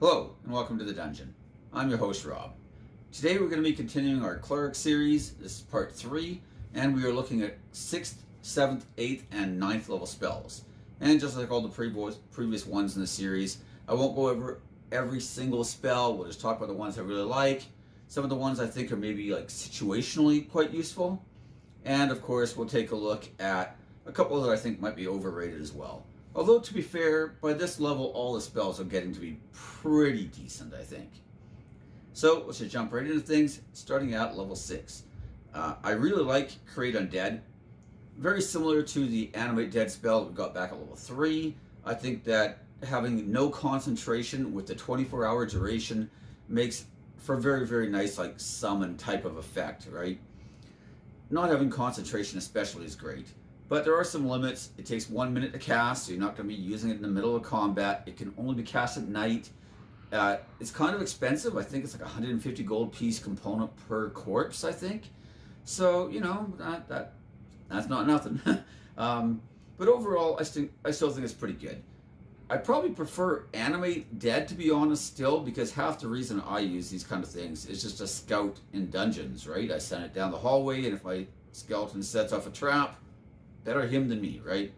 Hello, and welcome to the dungeon. I'm your host, Rob. Today we're going to be continuing our Cleric series. This is part 3, and we are looking at 6th, 7th, 8th, and 9th level spells. And just like all the previous ones in the series, I won't go over every single spell. We'll just talk about the ones I really like, some of the ones I think are maybe like situationally quite useful, and of course we'll take a look at a couple that I think might be overrated as well. Although, to be fair, by this level, all the spells are getting to be pretty decent, I think. So, let's just jump right into things, starting at level 6. I really like Create Undead. Very similar to the Animate Dead spell we got back at level 3. I think that having no concentration with the 24-hour duration makes for a very, very nice, like, summon type of effect, right? Not having concentration especially is great. But there are some limits. It takes 1 minute to cast, so you're not going to be using it in the middle of combat. It can only be cast at night. It's kind of expensive. I think it's like 150 gold piece component per corpse, I think. So, you know, that's not nothing. But overall, I still think it's pretty good. I probably prefer Animate Dead, to be honest, still, because half the reason I use these kind of things is just a scout in dungeons, right? I send it down the hallway, and if my skeleton sets off a trap, better him than me, right?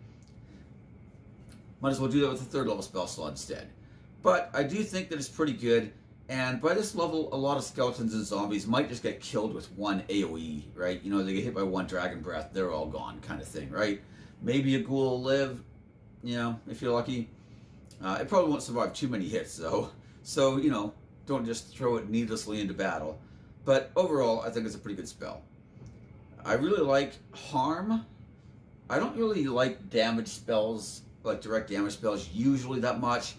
Might as well do that with the 3rd level spell slot instead. But I do think that it's pretty good, and by this level, a lot of skeletons and zombies might just get killed with one AoE, right? You know, they get hit by one dragon breath, they're all gone kind of thing, right? Maybe a ghoul will live, you know, if you're lucky. It probably won't survive too many hits, though. So, you know, don't just throw it needlessly into battle. But overall, I think it's a pretty good spell. I really like Harm. I don't really like damage spells, like direct damage spells, usually that much.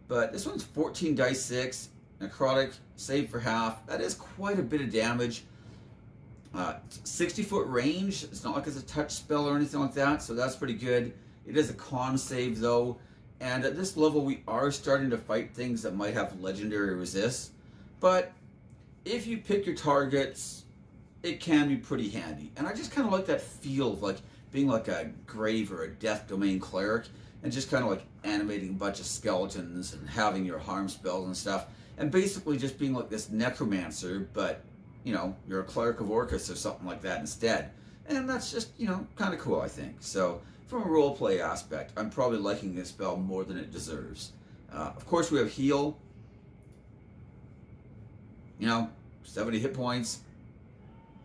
But this one's 14 dice 6, necrotic, save for half. That is quite a bit of damage. 60-foot range. It's not like it's a touch spell or anything like that, so that's pretty good. It is a con save, though. And at this level, we are starting to fight things that might have legendary resists. But if you pick your targets, it can be pretty handy. And I just kind of like that feel of like being like a grave or a death domain cleric and just kind of like animating a bunch of skeletons and having your harm spells and stuff, and basically just being like this necromancer, but you know, you're a cleric of Orcus or something like that instead. And that's just, you know, kind of cool, I think. So from a roleplay aspect, I'm probably liking this spell more than it deserves. Of course, we have heal. You know, 70 hit points.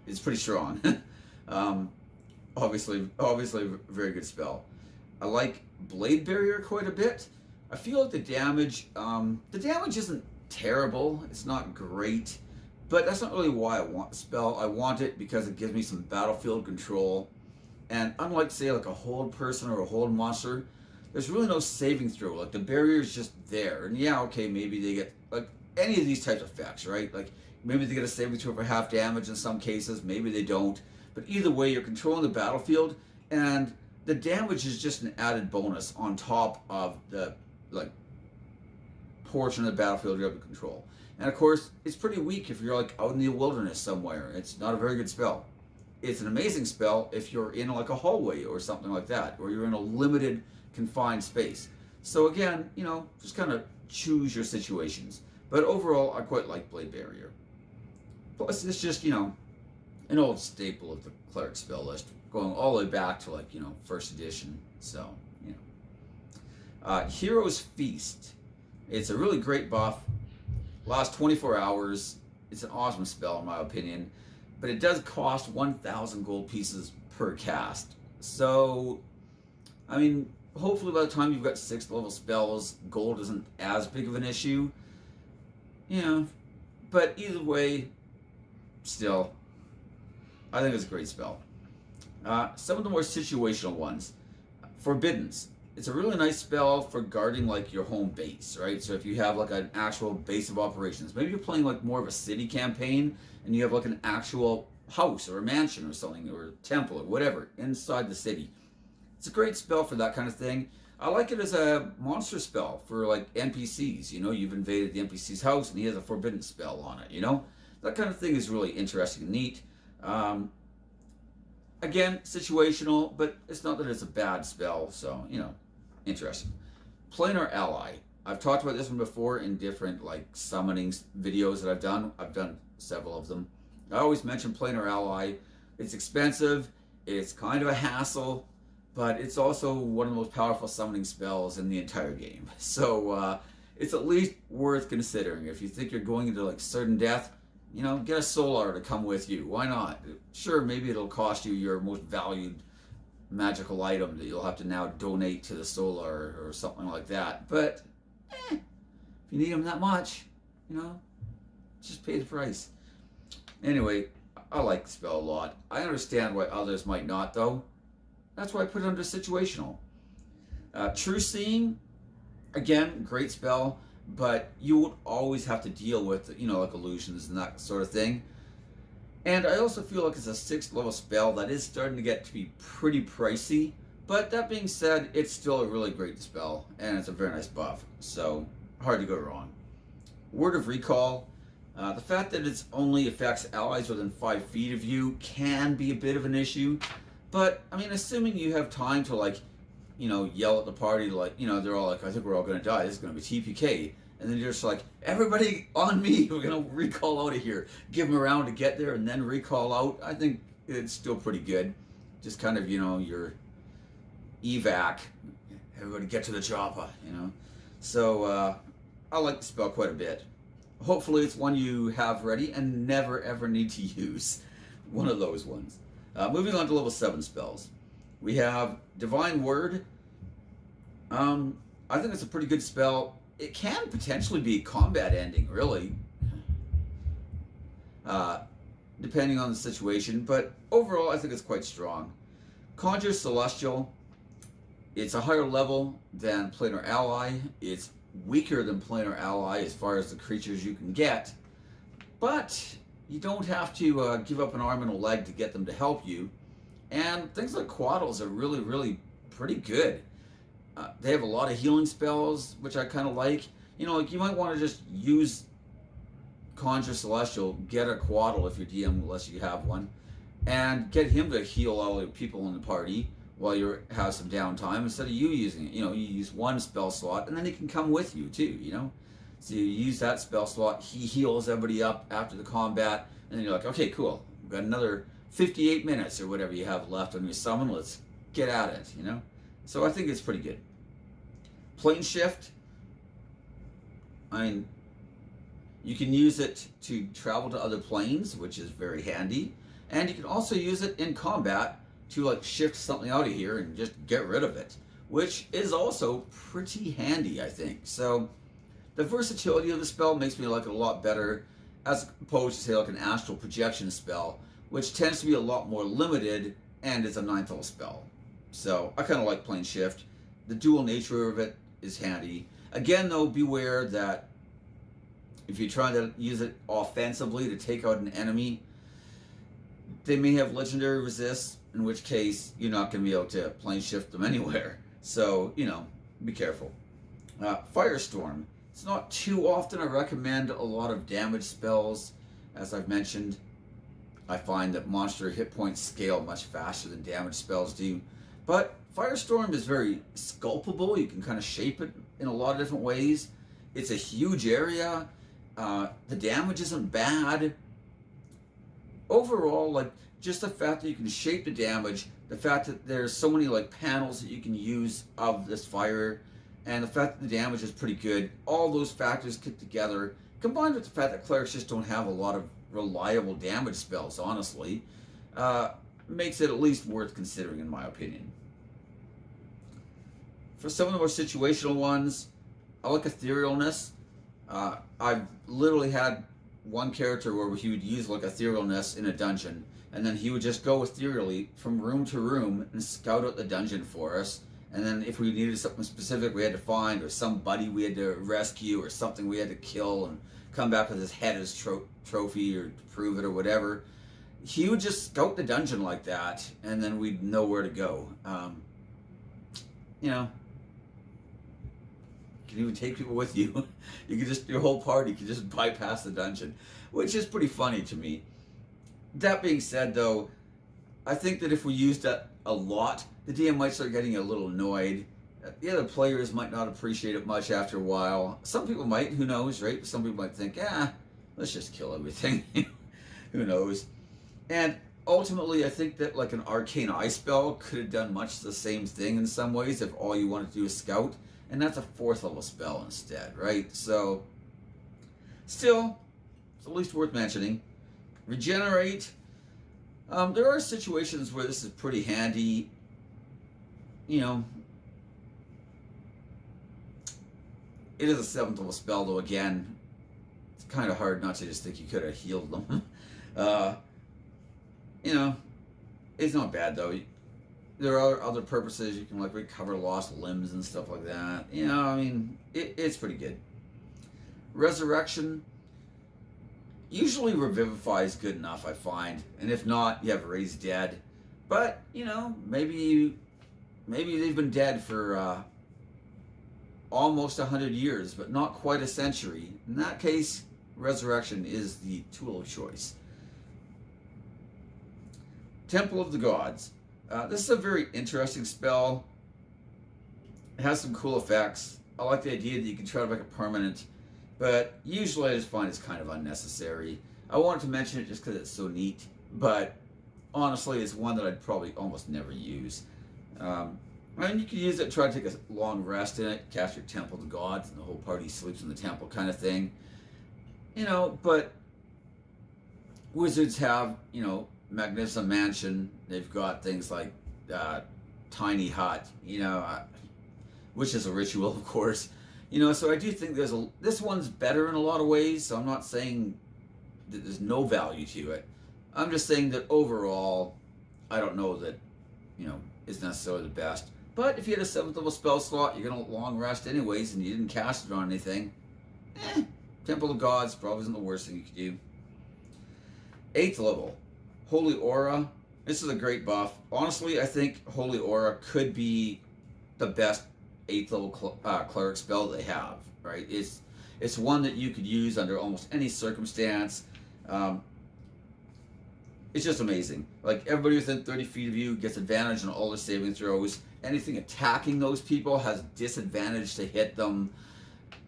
It's pretty strong. Obviously, very good spell. I like Blade Barrier quite a bit. I feel like the damage isn't terrible. It's not great, but that's not really why I want the spell. I want it because it gives me some battlefield control. And unlike, say, like a hold person or a hold monster, there's really no saving throw. Like, the barrier is just there. And yeah, okay, maybe they get, like, any of these types of effects, right? Like, maybe they get a saving throw for half damage in some cases. Maybe they don't. But either way, you're controlling the battlefield, and the damage is just an added bonus on top of the like portion of the battlefield you're able to control. And of course, it's pretty weak if you're like out in the wilderness somewhere. It's not a very good spell. It's an amazing spell if you're in like a hallway or something like that, or you're in a limited, confined space. So again, you know, just kind of choose your situations. But overall, I quite like Blade Barrier. Plus, it's just, you know, an old staple of the Cleric spell list, going all the way back to, like, you know, 1st edition. So, you know. Hero's Feast. It's a really great buff. Lasts 24 hours. It's an awesome spell, in my opinion. But it does cost 1,000 gold pieces per cast. So, I mean, hopefully by the time you've got 6th level spells, gold isn't as big of an issue. You know, but either way, still, I think it's a great spell. Some of the more situational ones. Forbiddance. It's a really nice spell for guarding like your home base, right? So if you have like an actual base of operations, maybe you're playing like more of a city campaign and you have like an actual house or a mansion or something, or a temple or whatever inside the city. It's a great spell for that kind of thing. I like it as a monster spell for like NPCs. You know, you've invaded the NPC's house and he has a forbidden spell on it, you know? That kind of thing is really interesting and neat. Again, situational, but it's not that it's a bad spell, so, you know, interesting. Planar Ally. I've talked about this one before in different like summoning videos that I've done. I've done several of them. I always mention Planar Ally. It's expensive, it's kind of a hassle, but it's also one of the most powerful summoning spells in the entire game. So it's at least worth considering. If you think you're going into like certain death, you know, get a Solar to come with you. Why not? Sure, maybe it'll cost you your most valued magical item that you'll have to now donate to the Solar or something like that. But if you need them that much, you know, just pay the price. Anyway, I like the spell a lot. I understand why others might not, though. That's why I put it under situational. True Seeing, again, great spell, but you would always have to deal with, you know, like illusions and that sort of thing. And I also feel like it's a 6th level spell that is starting to get to be pretty pricey. But that being said, it's still a really great spell, and it's a very nice buff. So, hard to go wrong. Word of Recall. The fact that it only affects allies within 5 feet of you can be a bit of an issue. But, I mean, assuming you have time to, like, you know, yell at the party, like, you know, they're all like, I think we're all going to die. This is going to be TPK. And then you're just like, everybody on me, we're going to recall out of here. Give them a round to get there and then recall out. I think it's still pretty good. Just kind of, you know, your evac. Everybody get to the chopper, you know. So, I like the spell quite a bit. Hopefully it's one you have ready and never ever need to use. One of those ones. Moving on to level 7 spells. We have Divine Word. I think it's a pretty good spell. It can potentially be combat ending, really. Depending on the situation. But overall, I think it's quite strong. Conjure Celestial. It's a higher level than Planar Ally. It's weaker than Planar Ally as far as the creatures you can get. But you don't have to give up an arm and a leg to get them to help you. And things like Quaddles are really, really pretty good. They have a lot of healing spells, which I kind of like. You know, like you might want to just use Conjure Celestial, get a Quaddle if you're DM, unless you have one, and get him to heal all the people in the party while you have some downtime instead of you using it. You know, you use one spell slot, and then he can come with you too, you know? So you use that spell slot, he heals everybody up after the combat, and then you're like, okay, cool. We've got another 58 minutes or whatever you have left on your summon. Let's get at it, you know? So I think it's pretty good. Plane Shift. I mean, you can use it to travel to other planes, which is very handy. And you can also use it in combat to like shift something out of here and just get rid of it, which is also pretty handy, I think. So the versatility of the spell makes me like it a lot better as opposed to, say, like an astral projection spell, which tends to be a lot more limited and is a 9th level spell. So I kind of like Plane Shift. The dual nature of it is handy. Again, though, beware that if you're trying to use it offensively to take out an enemy, they may have legendary resists, in which case you're not going to be able to Plane Shift them anywhere. So, you know, be careful. Firestorm. It's not too often I recommend a lot of damage spells. As I've mentioned, I find that monster hit points scale much faster than damage spells do. But Firestorm is very sculptable. You can kind of shape it in a lot of different ways. It's a huge area. The damage isn't bad. Overall, like, just the fact that you can shape the damage, the fact that there's so many like panels that you can use of this fire, and the fact that the damage is pretty good, all those factors put together, combined with the fact that clerics just don't have a lot of reliable damage spells, honestly, makes it at least worth considering, in my opinion. For some of the more situational ones, I like Etherealness. I've literally had one character where he would use like Etherealness in a dungeon, and then he would just go ethereally from room to room and scout out the dungeon for us. And then if we needed something specific we had to find, or somebody we had to rescue, or something we had to kill, and come back with his head as trophy or to prove it or whatever, he would just scout the dungeon like that, and then we'd know where to go. You know, you can even take people with you. You can just, your whole party can just bypass the dungeon, which is pretty funny to me. That being said, though, I think that if we used that a lot, the DM might start getting a little annoyed. The other players might not appreciate it much after a while. Some people might, who knows, right? Some people might think, let's just kill everything. Who knows? And ultimately, I think that like an Arcane Eye spell could have done much the same thing in some ways if all you wanted to do is scout. And that's a 4th level spell instead, right? So, still, it's at least worth mentioning. Regenerate. There are situations where this is pretty handy. You know, it is a 7th level spell, though, again, it's kind of hard not to just think you could have healed them. You know, it's not bad, though. There are other purposes. You can, like, recover lost limbs and stuff like that. You know, I mean, it's pretty good. Resurrection. Usually Revivify is good enough, I find. And if not, you have Raise Dead. But, you know, maybe they've been dead for almost 100 years, but not quite a century. In that case, Resurrection is the tool of choice. Temple of the Gods. This is a very interesting spell. It has some cool effects. I like the idea that you can try to make it permanent, but usually I just find it's kind of unnecessary. I wanted to mention it just because it's so neat, but honestly, it's one that I'd probably almost never use. I mean, you can use it to try to take a long rest in it, cast your Temple of the Gods, and the whole party sleeps in the temple kind of thing. You know, but wizards have, you know, Magnificent Mansion. They've got things like Tiny Hut, you know, which is a ritual, of course. You know, so I do think this one's better in a lot of ways, so I'm not saying that there's no value to it. I'm just saying that overall, I don't know that, you know, it's necessarily the best. But if you had a 7th level spell slot, you're going to long rest anyways, and you didn't cast it on anything, Temple of Gods probably isn't the worst thing you could do. 8th level, Holy Aura. This is a great buff. Honestly, I think Holy Aura could be the best 8th level cleric spell they have, right? It's one that you could use under almost any circumstance. It's just amazing. Like, everybody within 30 feet of you gets advantage on all their saving throws. Anything attacking those people has disadvantage to hit them.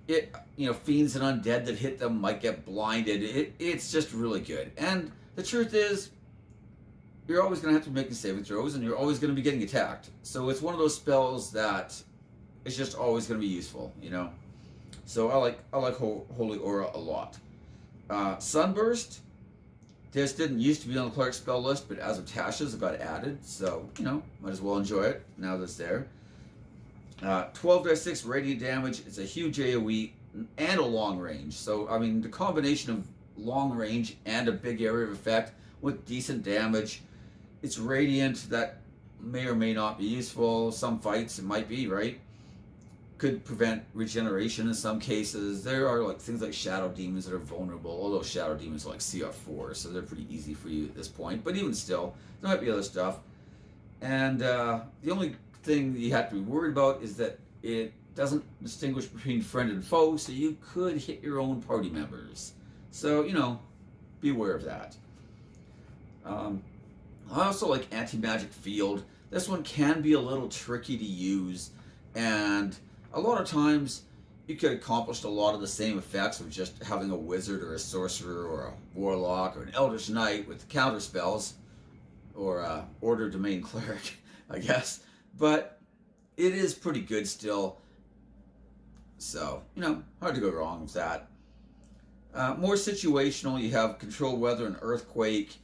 You know, fiends and undead that hit them might get blinded. It's just really good. And the truth is, you're always going to have to be making saving throws, and you're always going to be getting attacked. So it's one of those spells that it's just always going to be useful, you know. So I like Holy Aura a lot. Sunburst. This didn't used to be on the cleric spell list, but as of Tasha's, it got added. So, you know, might as well enjoy it now that it's there. 12-6 radiant damage. It's a huge AoE and a long range. So, I mean, the combination of long range and a big area of effect with decent damage. It's radiant. That may or may not be useful. Some fights it might be, right? Could prevent regeneration in some cases. There are like things like shadow demons that are vulnerable, although shadow demons are like CR4, so they're pretty easy for you at this point. But even still, there might be other stuff. And the only thing that you have to be worried about is that it doesn't distinguish between friend and foe, so you could hit your own party members. So, you know, be aware of that. I also like Anti-Magic Field. This one can be a little tricky to use, and a lot of times you could accomplish a lot of the same effects with just having a wizard or a sorcerer or a warlock or an eldritch knight with counter spells, or a order domain cleric, I guess. But it is pretty good still. So, you know, hard to go wrong with that. More situational, you have control weather and earthquake.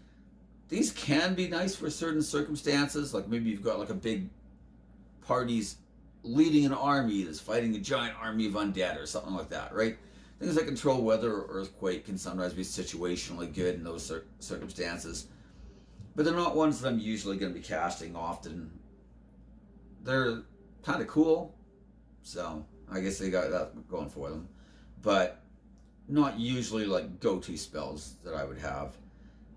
These can be nice for certain circumstances, like maybe you've got like a big party's leading an army that's fighting a giant army of undead or something like that, right? Things like control weather or earthquake can sometimes be situationally good in those circumstances, but they're not ones that I'm usually going to be casting often. They're kind of cool, so I guess they got that going for them, but not usually like go-to spells that I would have.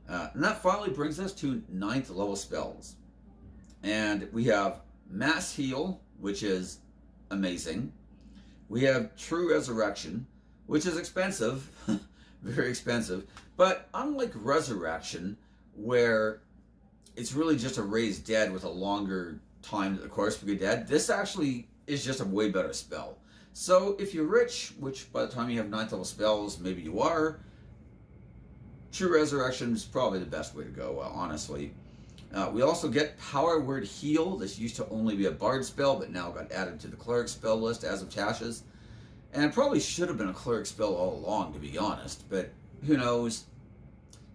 And that finally brings us to 9th level spells. And we have Mass Heal, which is amazing. We have True Resurrection, which is expensive, very expensive. But unlike Resurrection, where it's really just a raised dead with a longer time that the corpse will be dead, this actually is just a way better spell. So if you're rich, which by the time you have 9th level spells, maybe you are, True Resurrection is probably the best way to go, honestly. We also get Power Word Heal. This used to only be a Bard spell, but now got added to the Cleric spell list as of Tasha's. And it probably should have been a Cleric spell all along, to be honest, but who knows.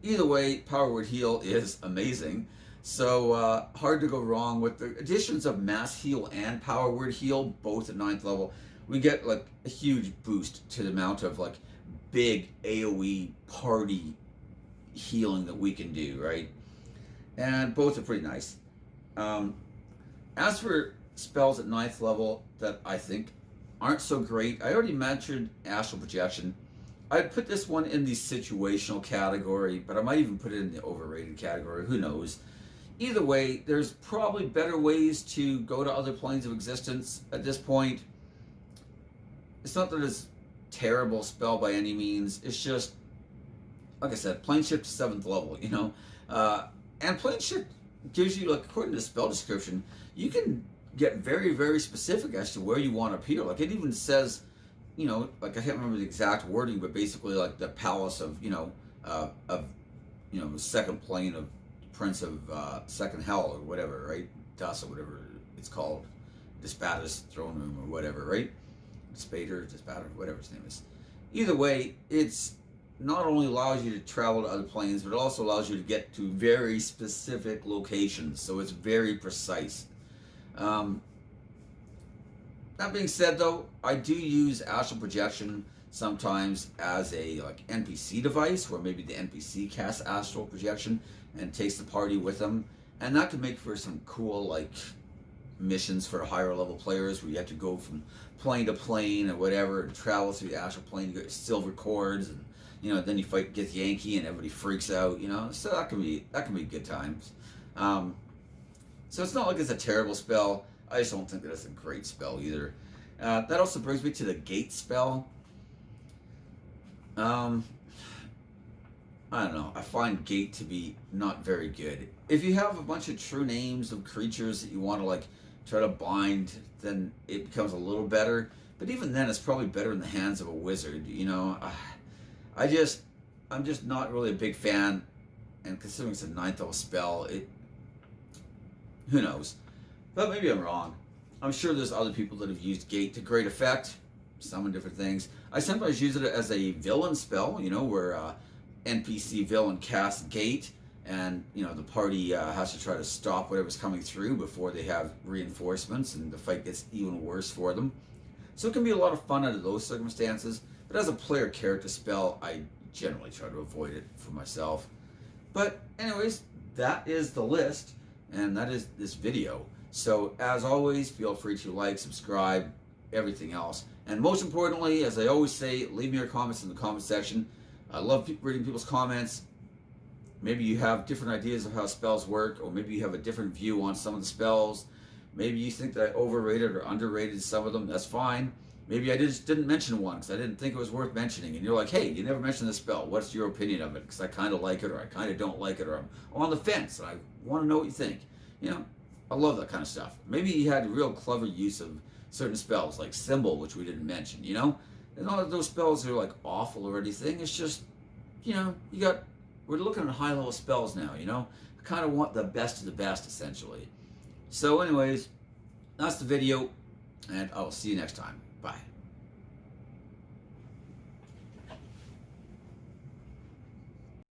Either way, Power Word Heal is amazing. So hard to go wrong with the additions of Mass Heal and Power Word Heal, both at 9th level. We get like a huge boost to the amount of like big AoE party healing that we can do, right? And both are pretty nice. As for spells at 9th level that I think aren't so great, I already mentioned Astral Projection. I'd put this one in the situational category, but I might even put it in the overrated category, who knows. Either way, there's probably better ways to go to other planes of existence at this point. It's not that it's a terrible spell by any means, it's just, like I said, plane shift to 7th level, you know? And plane shift gives you, like, according to the spell description, you can get very, very specific as to where you want to appear. Like, it even says, you know, like, I can't remember the exact wording, but basically, like, the palace of, second plane of Prince of Second Hell or whatever, right? Das or whatever it's called. Dispata's throne room or whatever, right? Spader, Dispata, whatever his name is. Either way, it's not only allows you to travel to other planes, but it also allows you to get to very specific locations, so it's very precise. That being said, though, I do use Astral Projection sometimes as a like NPC device, where maybe the NPC casts Astral Projection and takes the party with them, and that can make for some cool like missions for higher level players, where you have to go from plane to plane or whatever and travel through the astral plane. You get silver cords, and then you fight Gith Yankee and everybody freaks out, so that can be good times. So it's not like it's a terrible spell. I just don't think that it's a great spell either. That also brings me to the Gate spell. I don't know. I find Gate to be not very good. If you have a bunch of true names of creatures that you want to like try to bind, then it becomes a little better. But even then, it's probably better in the hands of a wizard. I'm just not really a big fan, and considering it's a 9th level spell, who knows? But maybe I'm wrong. I'm sure there's other people that have used Gate to great effect, summon different things. I sometimes use it as a villain spell, where NPC villain casts Gate, and the party has to try to stop whatever's coming through before they have reinforcements, and the fight gets even worse for them. So it can be a lot of fun under those circumstances. But as a player character spell, I generally try to avoid it for myself. But anyways, that is the list, and that is this video. So as always, feel free to like, subscribe, everything else. And most importantly, as I always say, leave me your comments in the comment section. I love reading people's comments. Maybe you have different ideas of how spells work, or maybe you have a different view on some of the spells. Maybe you think that I overrated or underrated some of them. That's fine. Maybe I just didn't mention one because I didn't think it was worth mentioning. And you're like, hey, you never mentioned this spell. What's your opinion of it? Because I kind of like it, or I kind of don't like it, or I'm on the fence. And I want to know what you think. I love that kind of stuff. Maybe you had real clever use of certain spells, like Symbol, which we didn't mention, And all of those spells are like awful or anything. It's just, we're looking at high level spells now, I kind of want the best of the best, essentially. So anyways, that's the video, and I will see you next time. Bye.